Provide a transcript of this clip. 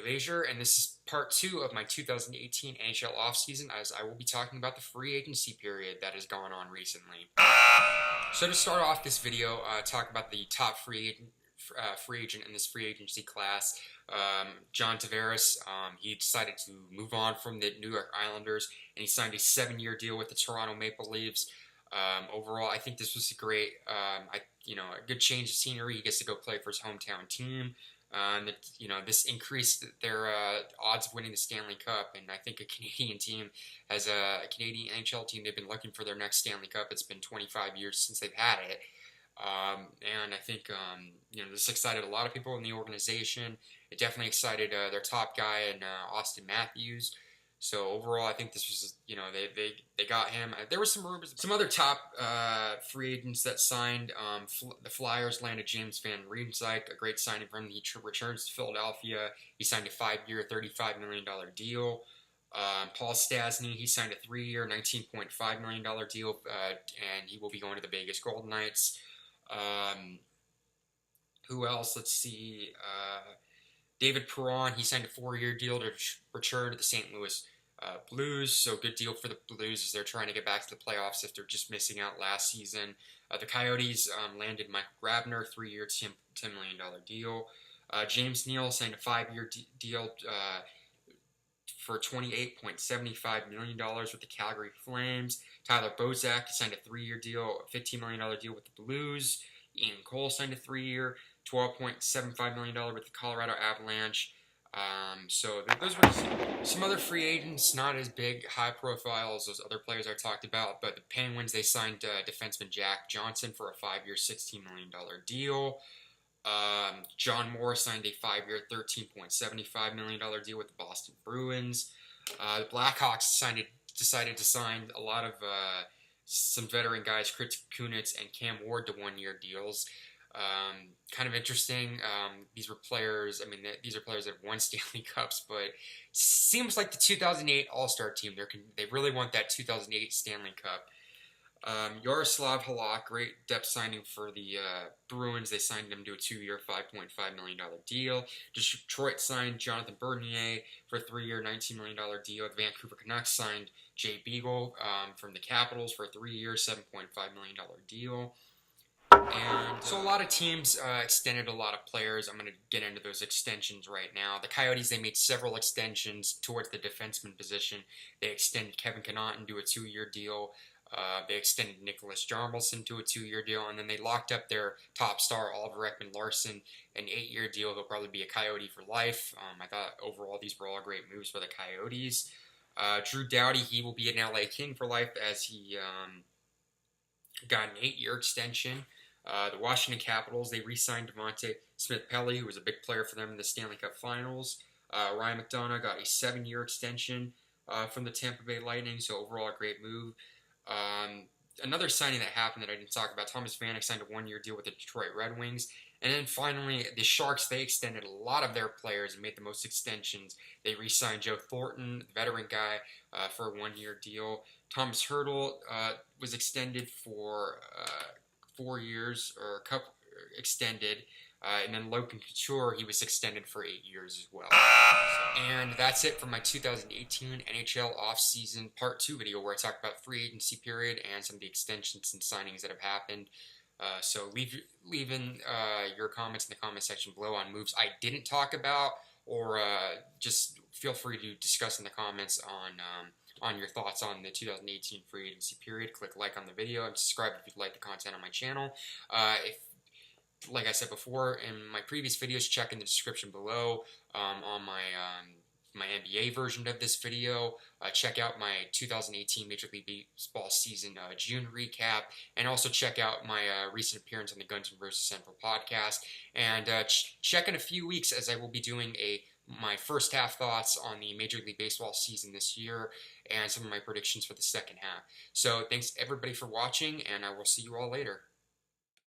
Leisure, and this is part 2 of my 2018 NHL offseason, as I will be talking about the free agency period that has gone on recently. So to start off this video, talk about the top free agent in this free agency class, John Tavares. He decided to move on from the New York Islanders, and he signed a 7-year deal with the Toronto Maple Leafs. Overall, I think this was a great, a good change of scenery. He gets to go play for his hometown team. This increased their odds of winning the Stanley Cup, and I think a Canadian team, as a Canadian NHL team, they've been looking for their next Stanley Cup. It's been 25 years since they've had it, and I think this excited a lot of people in the organization. It definitely excited their top guy in Austin Matthews. So overall, I think this was, they got him. There were some rumors, some other top free agents that signed. The Flyers landed James Van Riemsdyk, a great signing from him. He returns to Philadelphia. He signed a 5-year, $35 million deal. Paul Stastny, he signed a 3-year, $19.5 million deal, and he will be going to the Vegas Golden Knights. Who else? Let's see. David Perron, he signed a 4-year deal to return to the St. Louis Blues, so good deal for the Blues as they're trying to get back to the playoffs after just missing out last season. The Coyotes landed Michael Grabner, 3-year, $10 million deal. James Neal signed a 5-year deal for $28.75 million with the Calgary Flames. Tyler Bozak signed a 3-year deal, a $15 million deal with the Blues. Ian Cole signed a 3-year, $12.75 million with the Colorado Avalanche. So those were some other free agents, not as big, high profile as those other players I talked about. But the Penguins, they signed defenseman Jack Johnson for a 5-year, $16 million deal. John Moore signed a 5-year, $13.75 million deal with the Boston Bruins. The Blackhawks decided to sign a lot of some veteran guys, Chris Kunitz and Cam Ward, to 1-year deals. Kind of interesting. These were players. These are players that have won Stanley Cups, but seems like the 2008 All-Star team. They really want that 2008 Stanley Cup. Yaroslav Halak, great depth signing for the Bruins. They signed him to a 2-year, $5.5 million deal. Detroit signed Jonathan Bernier for a 3-year, $19 million deal. The Vancouver Canucks signed Jay Beagle from the Capitals for a 3-year, $7.5 million deal. And so a lot of teams extended a lot of players. I'm going to get into those extensions right now. The Coyotes, they made several extensions towards the defenseman position. They extended Kevin Connauton to a 2-year deal. They extended Nicholas Jarmelson to a 2-year deal, and then they locked up their top star, Oliver Ekman-Larsson, an 8-year deal. He'll probably be a Coyote for life. I thought overall these were all great moves for the Coyotes. Drew Doughty, he will be an LA King for life as he got an 8-year extension. The Washington Capitals, they re-signed Devontae Smith-Pelly, who was a big player for them in the Stanley Cup Finals. Ryan McDonough got a 7-year extension from the Tampa Bay Lightning, so overall a great move. Another signing that happened that I didn't talk about, Thomas Vanek signed a 1-year deal with the Detroit Red Wings. And then finally, the Sharks, they extended a lot of their players and made the most extensions. They re-signed Joe Thornton, the veteran guy, for a 1-year deal. Thomas Hertl was extended for 4 years, or a couple extended. And then Logan Couture, he was extended for 8 years as well. And that's it for my 2018 NHL Offseason Part 2 video, where I talk about free agency period and some of the extensions and signings that have happened. So leave in your comments in the comment section below on moves I didn't talk about, or just feel free to discuss in the comments on your thoughts on the 2018 free agency period. Click like on the video and subscribe if you like the content on my channel. Like I said before in my previous videos, check in the description below on my NBA version of this video. Check out my 2018 Major League Baseball season June recap, and also check out my recent appearance on the Guns N' Roses Central podcast. And check in a few weeks, as I will be doing my first half thoughts on the Major League Baseball season this year and some of my predictions for the second half. So thanks everybody for watching, and I will see you all later.